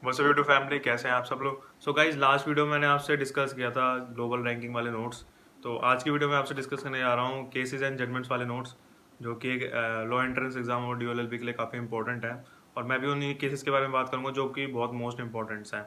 What's up YouTube family, कैसे हैं आप सब लोग। सो गाइज, लास्ट वीडियो मैंने आपसे डिस्कस किया था ग्लोबल रैंकिंग वाले नोट्स। तो आज की वीडियो में आपसे डिस्कस करने जा रहा हूँ केसेस एंड जजमेंट्स वाले नोट्स, जो कि एक लॉ एंट्रेंस एग्जाम और DLLB के लिए काफ़ी इंपॉर्टेंट है। और मैं भी उन्हीं केसेस के बारे में बात करूँगा जो कि बहुत मोस्ट इंपॉर्टेंट्स हैं।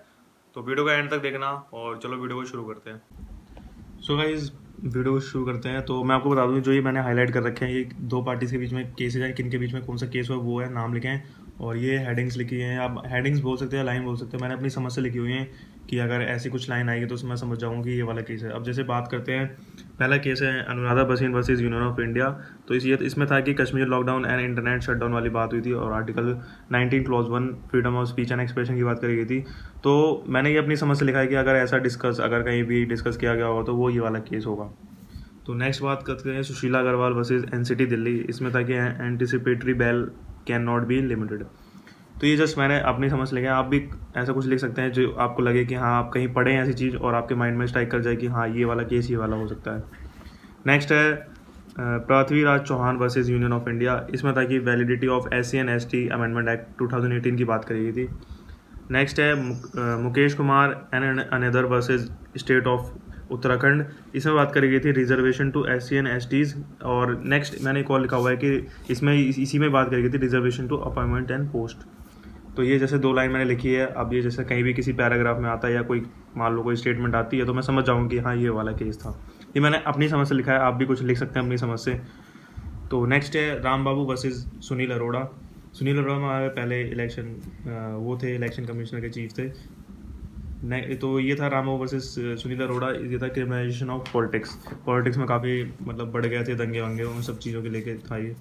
तो वीडियो का एंड तक देखना और चलो वीडियो को शुरू करते हैं। सो गाइज, वीडियो को शुरू करते हैं। तो मैं आपको बता दूं, जो ये मैंने हाईलाइट कर रखे हैं, ये दो पार्टीज के बीच में केसेस हैं, किन के बीच में कौन सा केस हुआ वो है, नाम लिखे हैं। और ये हेडिंग्स लिखी हैं, आप हेडिंग्स बोल सकते हैं, लाइन बोल सकते हैं। मैंने अपनी समझ से लिखी हुई हैं कि अगर ऐसी कुछ लाइन आएगी तो उसमें मैं समझ जाऊँगा कि ये वाला केस है। अब जैसे बात करते हैं, पहला केस है Anuradha Bhasin versus union of India. तो इसमें था कि Kashmir lockdown and internet shutdown वाली बात हुई थी और article 19 clause 1 freedom of speech and expression की बात करी गई थी। तो मैंने ये अपनी समझ से लिखा है कि अगर ऐसा अगर कहीं भी डिस्कस किया गया होगा तो वो ये वाला केस होगा। तो नेक्स्ट बात करते हैं सुशीला अग्रवाल वर्सेस एनसीटी दिल्ली। इसमें था कि anticipatory bell can not B limited. तो ये जस्ट मैंने अपनी समझ लिखा है, आप भी ऐसा कुछ लिख सकते हैं जो आपको लगे कि हाँ आप कहीं पढ़ें ऐसी चीज़ और आपके माइंड में स्ट्राइक कर जाए कि हाँ ये वाला केस ये वाला हो सकता है। नेक्स्ट है Prithviraj Chauhan versus union of India. इसमें था कि validity of SC and ST amendment act 2018 की बात करी गई थी। नेक्स्ट है Mukesh Kumar and another versus state of Uttarakhand. इसमें बात करी गई थी reservation to SC and STs। और नेक्स्ट मैंने एक और लिखा हुआ है कि इसमें इसी में बात करी गई थी reservation to appointment and post. तो ये जैसे दो लाइन मैंने लिखी है। अब ये जैसे कहीं भी किसी पैराग्राफ में आता है या कोई मान लो कोई स्टेटमेंट आती है तो मैं समझ जाऊँ कि हाँ ये वाला केस था। ये मैंने अपनी समझ से लिखा है, आप भी कुछ लिख सकते हैं अपनी समझ से। तो नेक्स्ट है राम बाबू वर्सेस सुनील अरोड़ा। सुनील अरोड़ा हमारे पहले इलेक्शन वो थे, इलेक्शन कमिश्नर के चीफ थे। तो ये था राम बाबू वर्सेस सुनील अरोड़ा। ये था क्रिमिनलाइजेशन ऑफ पॉलिटिक्स में काफ़ी मतलब बढ़ गए थे दंगे वंगे, उन सब चीज़ों के लेके था ये।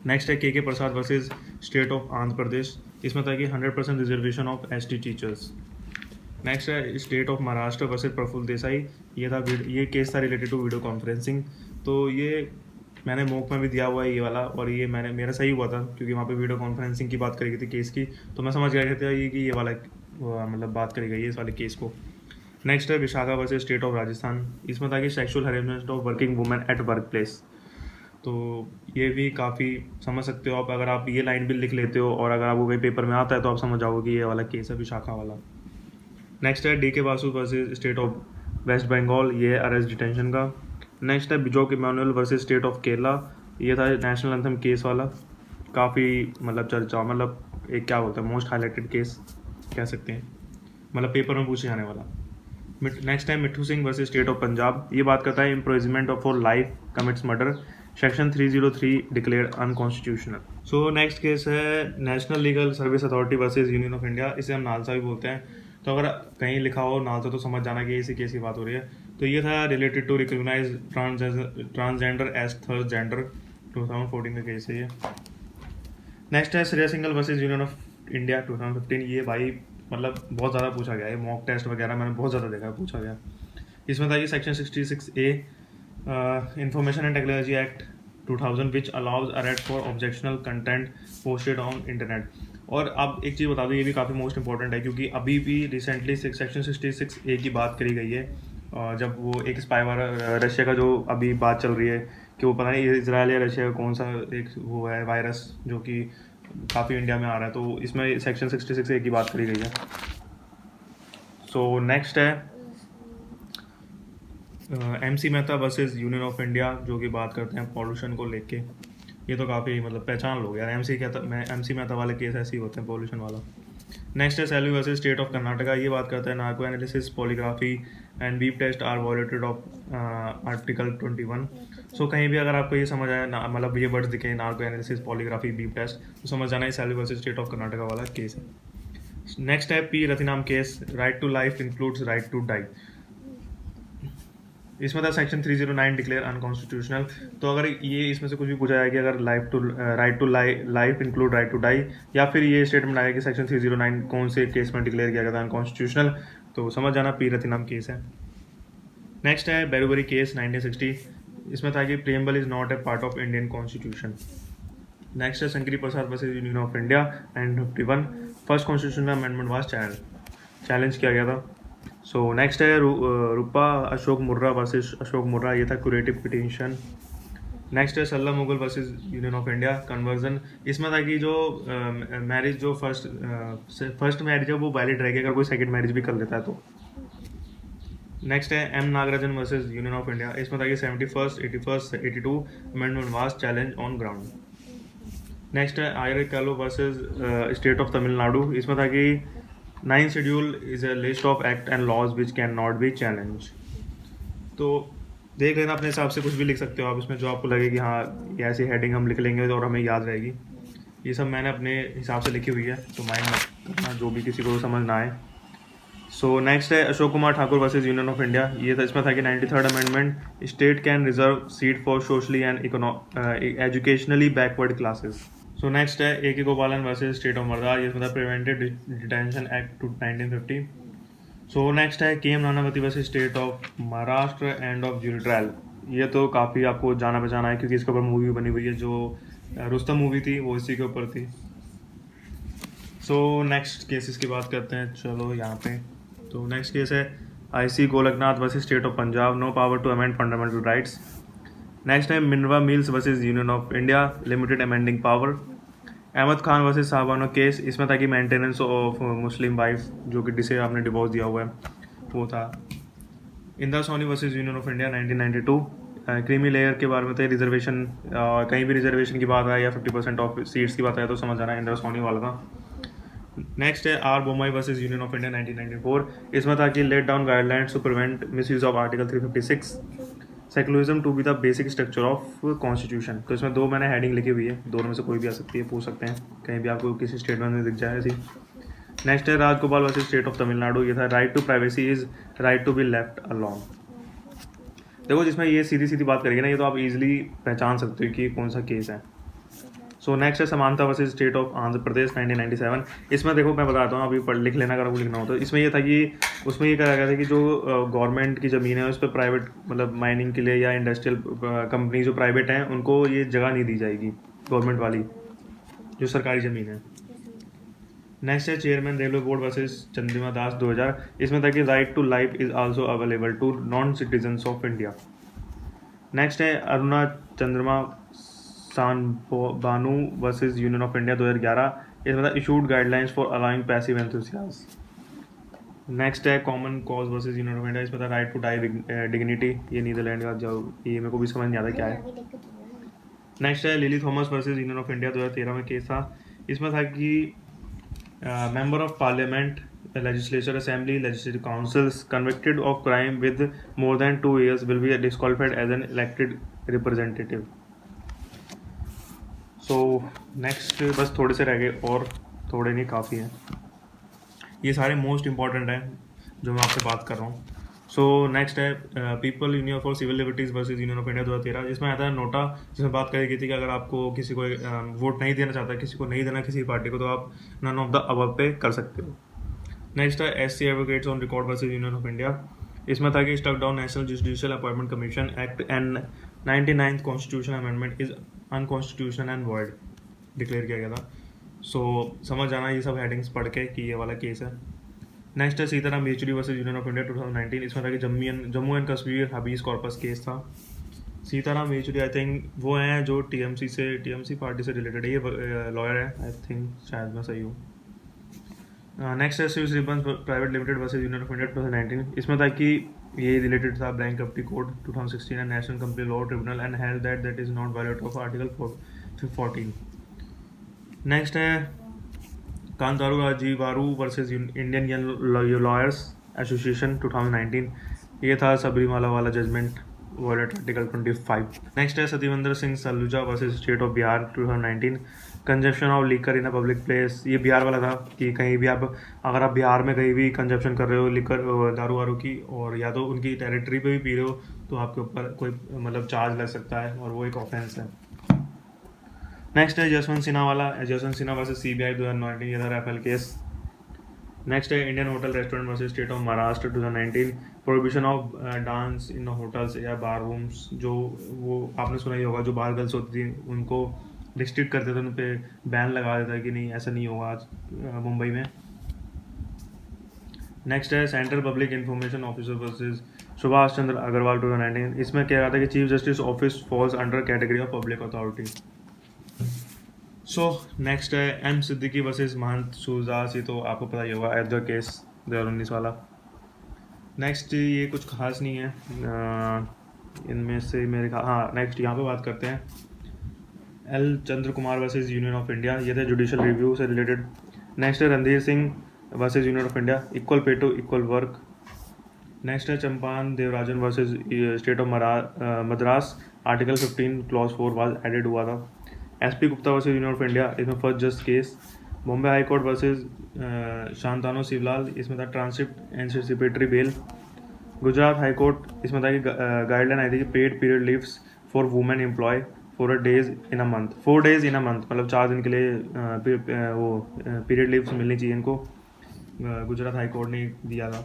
नेक्स्ट है K Prasad versus state of Andhra Pradesh. इसमें था कि 100% reservation of ST teachers. Next है state of Maharashtra versus Prafulla Desai. ये केस था रिलेटेड टू वीडियो कॉन्फ्रेंसिंग। तो ये मैंने मॉक में भी दिया हुआ है ये वाला, और ये मेरा सही हुआ था क्योंकि वहाँ पे वीडियो कॉन्फ्रेंसिंग की बात करी गई थी केस की। तो मैं समझ गया था ये कि ये वाला मतलब बात करी गई है इस वाले केस को। नेक्स्ट है Vishakha versus state of Rajasthan. इसमें था कि sexual harassment of working women at work place. तो ये भी काफ़ी समझ सकते हो आप, अगर आप ये लाइन भी लिख लेते हो और अगर आपको कोई पेपर में आता है तो आप समझ जाओगे कि ये वाला केस है विशाखा वाला। नेक्स्ट है DK Basu versus state of West Bengal. ये है अरेस्ट डिटेंशन का। नेक्स्ट है Bijoe Emmanuel versus state of Kerala. ये था नेशनल एंथम केस वाला, काफ़ी मतलब चर्चा, मतलब एक क्या बोलते हैं मोस्ट हाईलाइटेड केस कह सकते हैं, मतलब पेपर में पूछे जाने वाला। नेक्स्ट है Mithu Singh versus state of Punjab. ये बात करता है imprisonment of for life commits murder, section 303 declared unconstitutional. So next case है national legal service authority versus union of India. इसे हम नालसा भी बोलते हैं। तो अगर कहीं लिखा हो नालसा तो समझ जाना कि इसी केस की बात हो रही है। तो ये था related to recognise transgender as third gender, 2014 का केस है ये। नेक्स्ट है Shreya Singhal versus union of India 2015। ये भाई मतलब बहुत ज़्यादा पूछा गया है, मॉक टेस्ट वगैरह मैंने बहुत ज़्यादा देखा है पूछा गया। इसमें था कि section 66A information and technology act 2000 which allows arrest for objectional content posted on internet. और अब एक चीज़ बता दूँ, ये भी काफ़ी मोस्ट इंपॉर्टेंट है क्योंकि अभी भी रिसेंटली सेक्शन 66A की बात करी गई है। जब वो एक स्पाई वाला रशिया का जो अभी बात चल रही है कि वो पता नहीं इजराइल या रशिया का कौन सा एक वो है वायरस जो कि काफ़ी इंडिया में आ रहा है, तो इसमें सेक्शन 66A की बात करी गई है। सो नेक्स्ट है MC Mehta versus union of India, जो कि बात करते हैं पॉल्यूशन को लेके। ये तो काफ़ी मतलब पहचान लोग यार, MC मेहता वाले केस ऐसे ही होते हैं पॉल्यूशन वाला। नेक्स्ट है Selvi versus state of Karnataka. ये बात करता है narco analysis polygraphy and BEAP test are violated of article 21। So कहीं भी अगर आपको ये समझ आए मतलब ये वर्ड्स दिखे narco analysis polygraphy BEAP test, तो समझ जाना है Selvi versus state of Karnataka वाला केस है। नेक्स्ट है P Rathinam case, right to life includes right to die. इसमें था सेक्शन 309 डिक्लेयर अनकॉन्स्टिट्यूशनल। तो अगर ये इसमें से कुछ भी पूछा जाए कि अगर right to life include right to die, या फिर ये स्टेटमेंट आया कि सेक्शन 309 कौन से केस में डिक्लेयर किया गया था अनकॉन्स्टिट्यूशनल, तो समझ जाना P रतिनाम केस है। नेक्स्ट है बेरुबरी केस 1960। इसमें था कि preamble is not a part of Indian constitution. Next है Shankari Prasad versus union of India 1951। First constitutional amendment was challenge किया गया था। सो नेक्स्ट है रूपा अशोक मुर्रा वर्सेस अशोक मुर्रा। ये था क्यूरेटिव पिटीशन। नेक्स्ट है Sarla Mudgal versus union of India conversion. इसमें था कि जो मैरिज जो फर्स्ट मैरिज है वो वैलिड रहेगी अगर कोई सेकंड मैरिज भी कर लेता है तो। नेक्स्ट है M Nagarajan versus union of India. इसमें था कि 71st 81st 82 amendment was challenge on ground. Next है आयर कैलो वर्सेस स्टेट ऑफ तमिलनाडु। इसमें था कि 9th schedule is a list of act and laws which can not be challenge. तो देख लेना अपने हिसाब से, कुछ भी लिख सकते हो आप इसमें जो आपको लगे कि हाँ ये ऐसी हेडिंग हम लिख लेंगे और हमें याद रहेगी। ये सब मैंने अपने हिसाब से लिखी हुई है, तो माइंड मत करना जो भी किसी को समझ ना आए। सो नेक्स्ट है Ashok Kumar Thakur versus union of India. ये था, इसमें था कि 93rd amendment state can reserve seat for socially and educationally backward classes. So next है ए के गोपालन वर्सेस स्टेट ऑफ मर्दार। इसमें था prevented detention act 1950। So next है K M Nanavati versus state of Maharashtra end of jury trial. ये तो काफ़ी आपको जाना पहचाना है क्योंकि इसके ऊपर मूवी बनी हुई है, जो रुस्तम मूवी थी वो इसी के ऊपर थी। सो नेक्स्ट केसेस की बात करते हैं, चलो यहाँ पे। तो नेक्स्ट केस है IC Golaknath versus state of Punjab, no power to amend fundamental rights. Next है Minerva mills versus union of India, limited amending power. Ahmed Khan versus Shahbano case. इसमें था कि मेंटेनेंस ऑफ मुस्लिम वाइफ जो कि जिसे आपने डिवोर्स दिया हुआ है वो था। Indira Sawhney versus union of India 1992। Creamy layer के बारे में था, रिजर्वेशन कहीं भी रिजर्वेशन की बात आए या 50% ऑफ सीट्स की बात आए तो समझ आना इंदिरा सोनी वाला था। नेक्स्ट है R Bommai versus union of India 1994। इसमें था कि laid down guidelines to prevent misuse of article 356, secularism to be the basic structure of constitution. तो इसमें दो मैंने हेडिंग लिखी हुई है, दोनों में से कोई भी आ सकती है, पूछ सकते हैं कहीं भी आपको किसी स्टेटमेंट में दिख जाए ऐसी। नेक्स्ट है Rajagopal versus state of Tamil Nadu. ये था right to privacy is right to be left alone. देखो जिसमें ये सीधी सीधी बात करेगी ना, ये तो आप इजीली पहचान सकते हो कि कौन सा केस है। सो नेक्स्ट है समानता वर्सेस स्टेट ऑफ आंध्र प्रदेश 1997। इसमें देखो मैं बताता हूँ, अभी पढ़ लिख लेना अगर आपको लिखना हो तो। इसमें ये था कि उसमें ये कहा गया था कि जो गवर्नमेंट की ज़मीन है उस पर प्राइवेट मतलब माइनिंग के लिए या इंडस्ट्रियल कंपनी जो प्राइवेट हैं उनको ये जगह नहीं दी जाएगी, गवर्नमेंट वाली जो सरकारी ज़मीन है। नेक्स्ट है chairman railway board versus Chandrima Das 2000। इसमें था कि right to life is also available to non citizens of India. Next है Aruna Chandrama Banu versus union of India 2011। इसमें था issued guidelines for allowing passive एंथुसियाज। नेक्स्ट है common cause versus union of India. इसमें था राइट टू डाई डिग्निटी। ये Netherland का जो ये मेरे को भी समझ नहीं आता क्या है। नेक्स्ट है lily Thomas versus union of India 2013 में केस था। इसमें था कि member of parliament, legislature assembly, legislative councils convicted of crime with more than 2 years will be disqualified as an elected representative. So next बस थोड़े से रह गए और थोड़े नहीं काफ़ी हैं, ये सारे मोस्ट इंपॉर्टेंट हैं जो मैं आपसे बात कर रहा हूँ। So next is people union for civil liberties versus union of India 2013, जिसमें आता है नोटा, जिसमें बात करी गई थी कि अगर आपको किसी को वोट नहीं देना चाहता, किसी को नहीं देना किसी पार्टी को, तो आप नन ऑफ द अबव पे कर सकते हो। नेक्स्ट है S C advocates on record versus union of India. इसमें था कि struck down national judicial appointment commission act and 99th constitution amendment is unconstitutional and void declare किया गया था। सो समझ जाना ये सब हेडिंग्स पढ़ के कि ये वाला केस है। नेक्स्ट है Sitaram Yechury versus union of India 2019। इसमें था कि Jammu and Kashmir habeas corpus case था। सीताराम येचुरी आई थिंक वो हैं जो टीएमसी पार्टी से रिलेटेड है, ये लॉयर है आई थिंक, शायद मैं सही हूँ। नेक्स्ट है Swiss ribbon private limited versus union of India 2019। इसमें था कि ये रिलेटेड था bankruptcy code 2016 and national company law tribunal and held that is not violate of article 14। Next है Kantaru Rajeevaru versus Indian young lawyers association 2019। ये था सबरीमाला वाला जजमेंट वायलेट आर्टिकल 25। नेक्स्ट है Satvinder Singh Saluja versus state of Bihar 2019। Consumption of liquor in a public place, ये बिहार वाला था कि कहीं भी आप अगर आप बिहार में कहीं भी कंजप्शन कर रहे हो लीकर दारू वारू की, और या तो उनकी टेरिटरी पे भी पी रहे हो, तो आपके ऊपर कोई मतलब चार्ज लग सकता है और वो एक ऑफेंस है। नेक्स्ट है जसवंत सिन्हा वाला, जसवंत सिन्हा वर्सेस सीबीआई 2019, ये था राफेल केस। नेक्स्ट है Indian hotel restaurant versus state of Maharashtra 2019। Prohibition of dance in hotels या बार रूम्स, जो वो आपने सुना ही होगा, जो बार गर्ल्स होती थी उनको रिस्ट्रिक्ट करते थे, उन पर बैन लगा देता है कि नहीं ऐसा नहीं होगा आज मुंबई में। नेक्स्ट है central public information officer versus Subhash Chandra Agarwal 2019। इसमें क्या कहता है कि chief justice office falls under category of public authority. So next है एम सिद्दीकी वर्सेस महंत सूरदास। ये तो आपको पता ही होगा, अयोध्या केस 2019 वाला। नेक्स्ट ये कुछ खास नहीं है इनमें से मेरे हाँ, नेक्स्ट यहाँ पे बात करते हैं L Chandra Kumar versus union of India. ये थे जुडिशल रिव्यू से रिलेटेड। नेक्स्ट है Randhir Singh versus union of India, equal pay to equal work. Next है Champakam Dorairajan versus state of Madras, article 15 clause 4 was added हुआ था। SP Gupta versus union of India, इसमें first judges case. Bombay high court versus Shantanu Shivlal, इसमें था transit anticipatory bail. Gujarat high court, इसमें था कि guideline आई थी कि paid period leaves for women employ 4 days in a month, 4 days in a month, मतलब 4 दिन के लिए वो पीरियड लीव्स मिलनी चाहिए इनको। गुजरात हाई कोर्ट ने दिया था।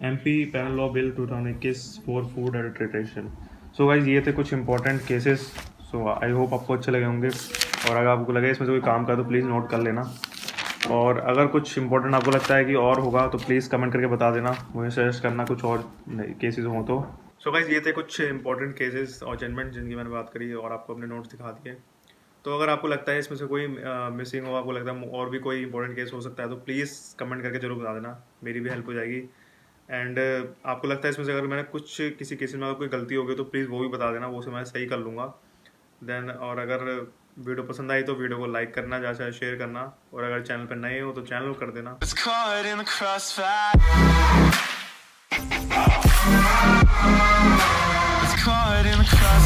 MP panel law bill 2021 for food adulteration. So guys ये थे कुछ important cases. So I hope आपको अच्छे लगे होंगे, और अगर आपको लगे इसमें से कोई काम का तो प्लीज़ नोट कर लेना, और अगर कुछ इंपॉर्टेंट आपको लगता है कि और होगा तो प्लीज़ कमेंट करके बता देना, मुझे सजेस्ट करना कुछ और केसेस हों तो। सो गाइज ये थे कुछ इंपॉर्टेंट केसेस और जजमेंट जिनकी मैंने बात करी और आपको अपने नोट्स दिखा दिए। तो अगर आपको लगता है इसमें से कोई मिसिंग हो, आपको लगता है और भी कोई इंपॉर्टेंट केस हो सकता है, तो प्लीज़ कमेंट करके जरूर बता देना, मेरी भी हेल्प हो जाएगी। एंड आपको लगता है इसमें से अगर मैंने कुछ किसी केस में अगर कोई गलती हो गई तो प्लीज़ वो भी बता देना, वो से मैं सही कर लूँगा देन। और अगर वीडियो पसंद आई तो वीडियो को लाइक करना, ज़्यादा से ज़्यादा शेयर करना, और अगर चैनल पर नए हो तो चैनल को कर देना। Caught in the crossfire.